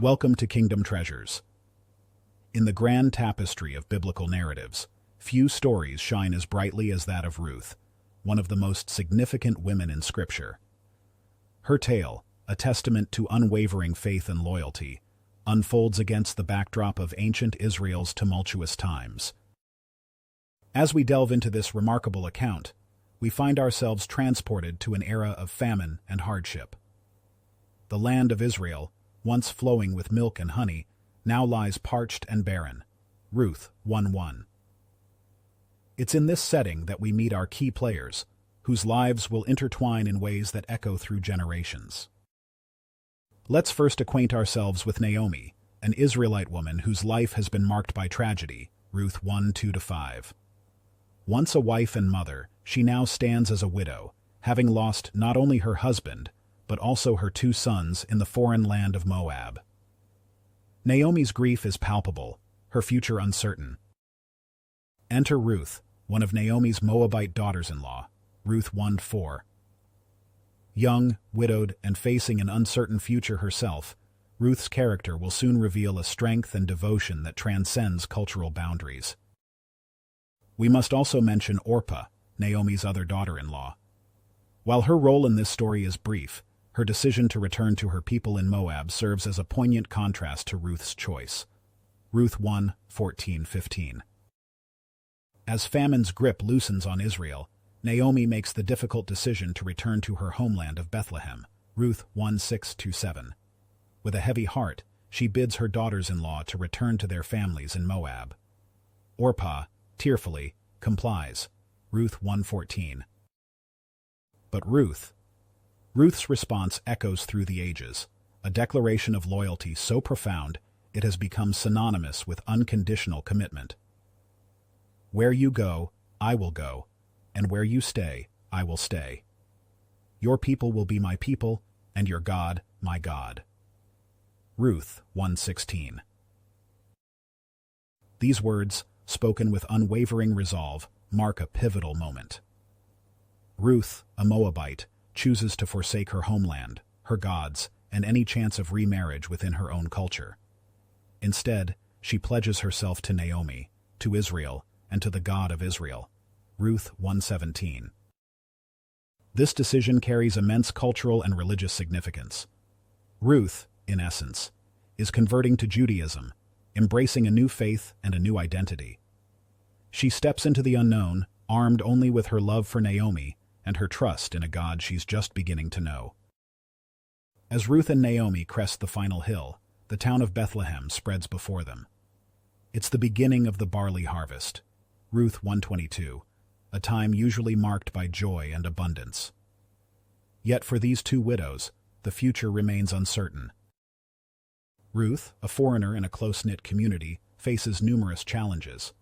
Welcome to Kingdom Treasures. In the grand tapestry of biblical narratives, few stories shine as brightly as that of Ruth, one of the most significant women in Scripture. Her tale, a testament to unwavering faith and loyalty, unfolds against the backdrop of ancient Israel's tumultuous times. As we delve into this remarkable account, we find ourselves transported to an era of famine and hardship. The land of Israel, once flowing with milk and honey, now lies parched and barren. Ruth 1:1. It's in this setting that we meet our key players, whose lives will intertwine in ways that echo through generations. Let's first acquaint ourselves with Naomi, an Israelite woman whose life has been marked by tragedy. Ruth 1:2-5. Once a wife and mother, she now stands as a widow, having lost not only her husband, but also her 2 sons in the foreign land of Moab. Naomi's grief is palpable, her future uncertain. Enter Ruth, one of Naomi's Moabite daughters-in-law, Ruth 1:4. Young, widowed, and facing an uncertain future herself, Ruth's character will soon reveal a strength and devotion that transcends cultural boundaries. We must also mention Orpah, Naomi's other daughter-in-law. While her role in this story is brief, her decision to return to her people in Moab serves as a poignant contrast to Ruth's choice. Ruth 1:14-15. As famine's grip loosens on Israel, Naomi makes the difficult decision to return to her homeland of Bethlehem. Ruth 1:6-7. With a heavy heart, she bids her daughters-in-law to return to their families in Moab. Orpah, tearfully, complies. Ruth 1:14. But Ruth's response echoes through the ages, a declaration of loyalty so profound it has become synonymous with unconditional commitment. Where you go, I will go, and where you stay, I will stay. Your people will be my people, and your God, my God. Ruth 1:16. These words, spoken with unwavering resolve, mark a pivotal moment. Ruth, a Moabite, chooses to forsake her homeland, her gods, and any chance of remarriage within her own culture. Instead, she pledges herself to Naomi, to Israel, and to the God of Israel. Ruth 1:17. This decision carries immense cultural and religious significance. Ruth, in essence, is converting to Judaism, embracing a new faith and a new identity. She steps into the unknown, armed only with her love for Naomi and her trust in a God she's just beginning to know. As Ruth and Naomi crest the final hill, the town of Bethlehem spreads before them. It's the beginning of the barley harvest. Ruth 1:22, a time usually marked by joy and abundance. Yet for these 2 widows, the future remains uncertain. Ruth, a foreigner in a close-knit community, faces numerous challenges.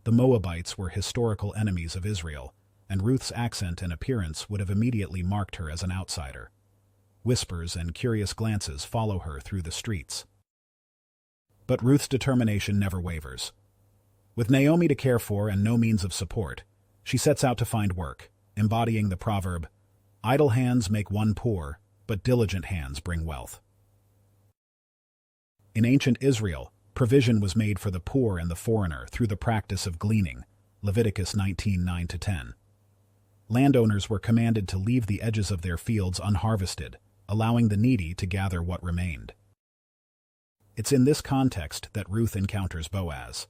The Moabites were historical enemies of Israel, and Ruth's accent and appearance would have immediately marked her as an outsider. Whispers and curious glances follow her through the streets. But Ruth's determination never wavers. With Naomi to care for and no means of support, she sets out to find work, embodying the proverb, "Idle hands make one poor, but diligent hands bring wealth." In ancient Israel, provision was made for the poor and the foreigner through the practice of gleaning, Leviticus 19:9-10. Landowners were commanded to leave the edges of their fields unharvested, allowing the needy to gather what remained. It's in this context that Ruth encounters Boaz.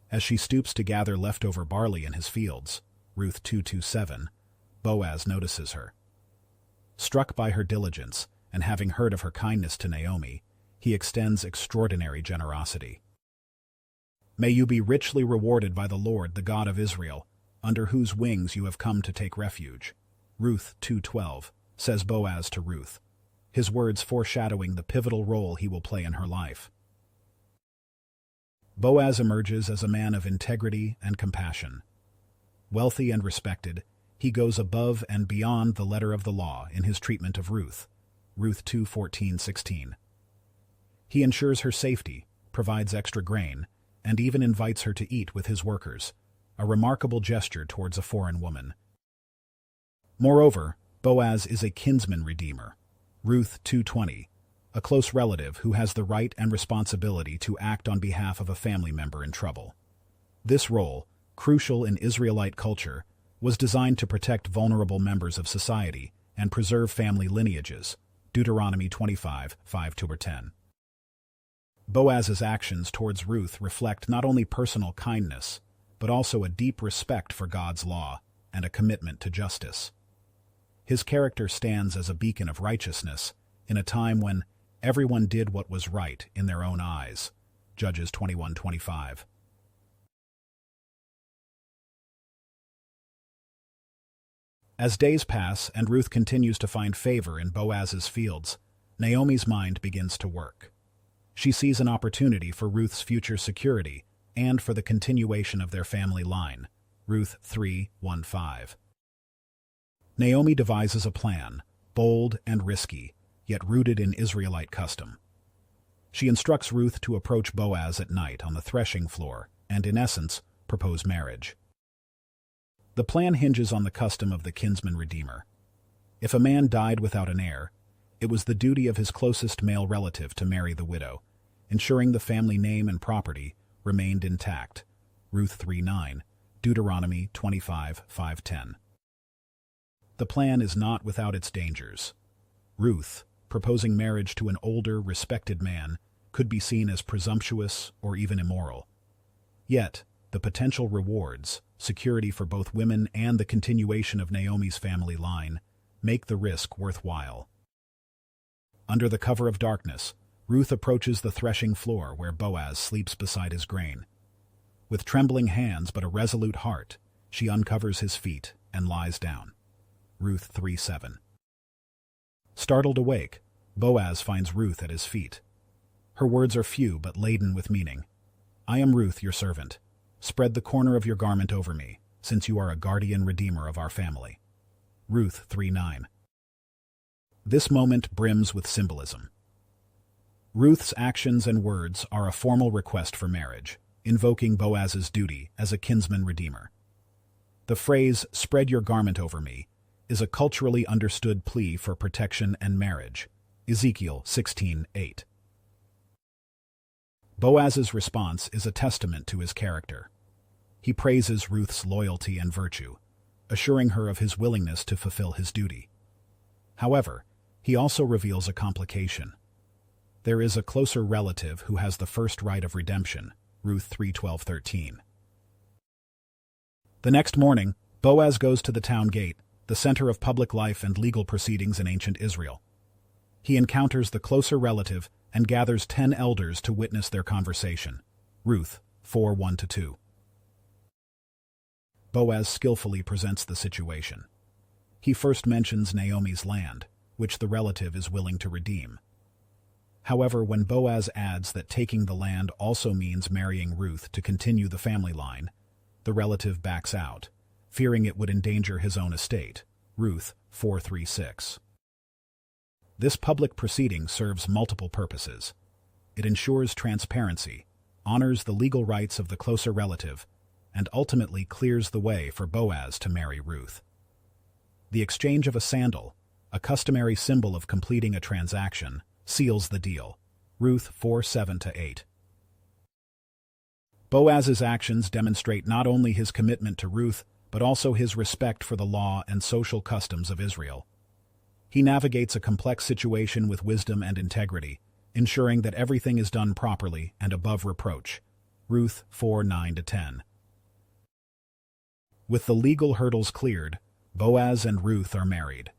As she stoops to gather leftover barley in his fields, Ruth 2:7, Boaz notices her. Struck by her diligence, and having heard of her kindness to Naomi, he extends extraordinary generosity. "May you be richly rewarded by the Lord, the God of Israel, under whose wings you have come to take refuge." Ruth 2:12, says Boaz to Ruth, his words foreshadowing the pivotal role he will play in her life. Boaz emerges as a man of integrity and compassion. Wealthy and respected, he goes above and beyond the letter of the law in his treatment of Ruth. Ruth 2:14-16. He ensures her safety, provides extra grain, and even invites her to eat with his workers, a remarkable gesture towards a foreign woman. Moreover, Boaz is a kinsman redeemer. Ruth 2:20, a close relative who has the right and responsibility to act on behalf of a family member in trouble. This role, crucial in Israelite culture, was designed to protect vulnerable members of society and preserve family lineages. Deuteronomy 25, 5-10. Boaz's actions towards Ruth reflect not only personal kindness, but also a deep respect for God's law and a commitment to justice. His character stands as a beacon of righteousness in a time when everyone did what was right in their own eyes. Judges 21:25. As days pass and Ruth continues to find favor in Boaz's fields, Naomi's mind begins to work. She sees an opportunity for Ruth's future security and for the continuation of their family line. Ruth 3:1-5. Naomi devises a plan, bold and risky, yet rooted in Israelite custom. She instructs Ruth to approach Boaz at night on the threshing floor and, in essence, propose marriage. The plan hinges on the custom of the kinsman redeemer. If a man died without an heir, it was the duty of his closest male relative to marry the widow, ensuring the family name and property remained intact. Ruth 3:9, Deuteronomy 25:5-10. The plan is not without its dangers. Ruth, proposing marriage to an older, respected man, could be seen as presumptuous or even immoral. Yet, the potential rewards, security for both women and the continuation of Naomi's family line, make the risk worthwhile. Under the cover of darkness, Ruth approaches the threshing floor where Boaz sleeps beside his grain. With trembling hands but a resolute heart, she uncovers his feet and lies down. Ruth 3:7. Startled awake, Boaz finds Ruth at his feet. Her words are few but laden with meaning. "I am Ruth, your servant. Spread the corner of your garment over me, since you are a guardian redeemer of our family." Ruth 3:9. This moment brims with symbolism. Ruth's actions and words are a formal request for marriage, invoking Boaz's duty as a kinsman redeemer. The phrase, "spread your garment over me," is a culturally understood plea for protection and marriage. Ezekiel 16:8. Boaz's response is a testament to his character. He praises Ruth's loyalty and virtue, assuring her of his willingness to fulfill his duty. However, he also reveals a complication. There is a closer relative who has the first right of redemption. Ruth 3:12-13. The next morning, Boaz goes to the town gate, the center of public life and legal proceedings in ancient Israel. He encounters the closer relative and gathers 10 elders to witness their conversation. Ruth 4:1-2. Boaz skillfully presents the situation. He first mentions Naomi's land, which the relative is willing to redeem. However, when Boaz adds that taking the land also means marrying Ruth to continue the family line, the relative backs out, fearing it would endanger his own estate. Ruth 4:3-6. This public proceeding serves multiple purposes. It ensures transparency, honors the legal rights of the closer relative, and ultimately clears the way for Boaz to marry Ruth. The exchange of a sandal, a customary symbol of completing a transaction, seals the deal. Ruth 4:7-8. Boaz's actions demonstrate not only his commitment to Ruth, but also his respect for the law and social customs of Israel. He navigates a complex situation with wisdom and integrity, ensuring that everything is done properly and above reproach. Ruth 4:9-10. With the legal hurdles cleared, Boaz and Ruth are married.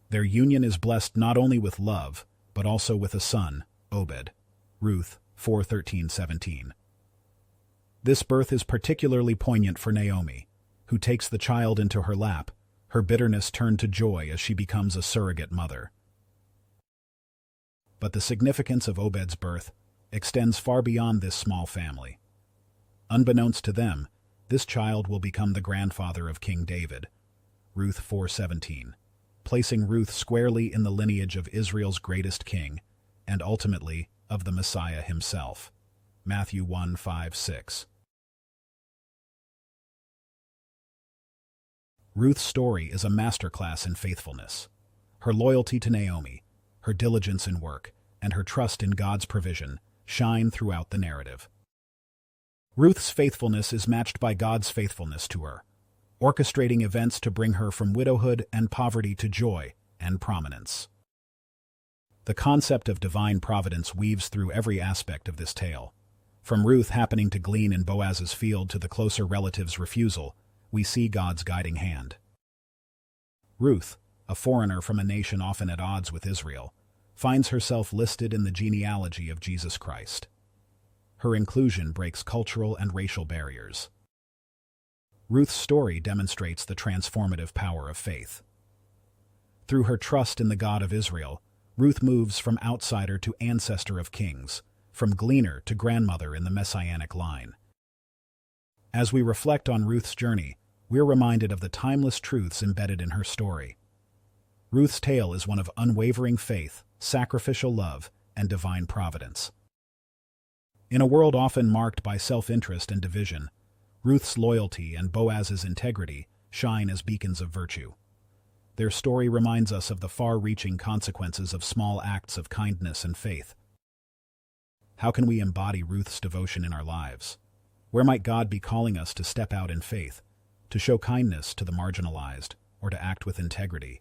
Their union is blessed not only with love, but also with a son, Obed. Ruth 4:13-17. This birth is particularly poignant for Naomi, who takes the child into her lap, her bitterness turned to joy as she becomes a surrogate mother. But the significance of Obed's birth extends far beyond this small family. Unbeknownst to them, this child will become the grandfather of King David. Ruth 4:17, placing Ruth squarely in the lineage of Israel's greatest king, and ultimately of the Messiah himself. Matthew 1:5-6. Ruth's story is a masterclass in faithfulness. Her loyalty to Naomi, her diligence in work, and her trust in God's provision shine throughout the narrative. Ruth's faithfulness is matched by God's faithfulness to her, orchestrating events to bring her from widowhood and poverty to joy and prominence. The concept of divine providence weaves through every aspect of this tale. From Ruth happening to glean in Boaz's field to the closer relative's refusal, we see God's guiding hand. Ruth, a foreigner from a nation often at odds with Israel, finds herself listed in the genealogy of Jesus Christ. Her inclusion breaks cultural and racial barriers. Ruth's story demonstrates the transformative power of faith. Through her trust in the God of Israel, Ruth moves from outsider to ancestor of kings, from gleaner to grandmother in the messianic line. As we reflect on Ruth's journey, we're reminded of the timeless truths embedded in her story. Ruth's tale is one of unwavering faith, sacrificial love, and divine providence. In a world often marked by self-interest and division, Ruth's loyalty and Boaz's integrity shine as beacons of virtue. Their story reminds us of the far-reaching consequences of small acts of kindness and faith. How can we embody Ruth's devotion in our lives? Where might God be calling us to step out in faith, to show kindness to the marginalized, or to act with integrity?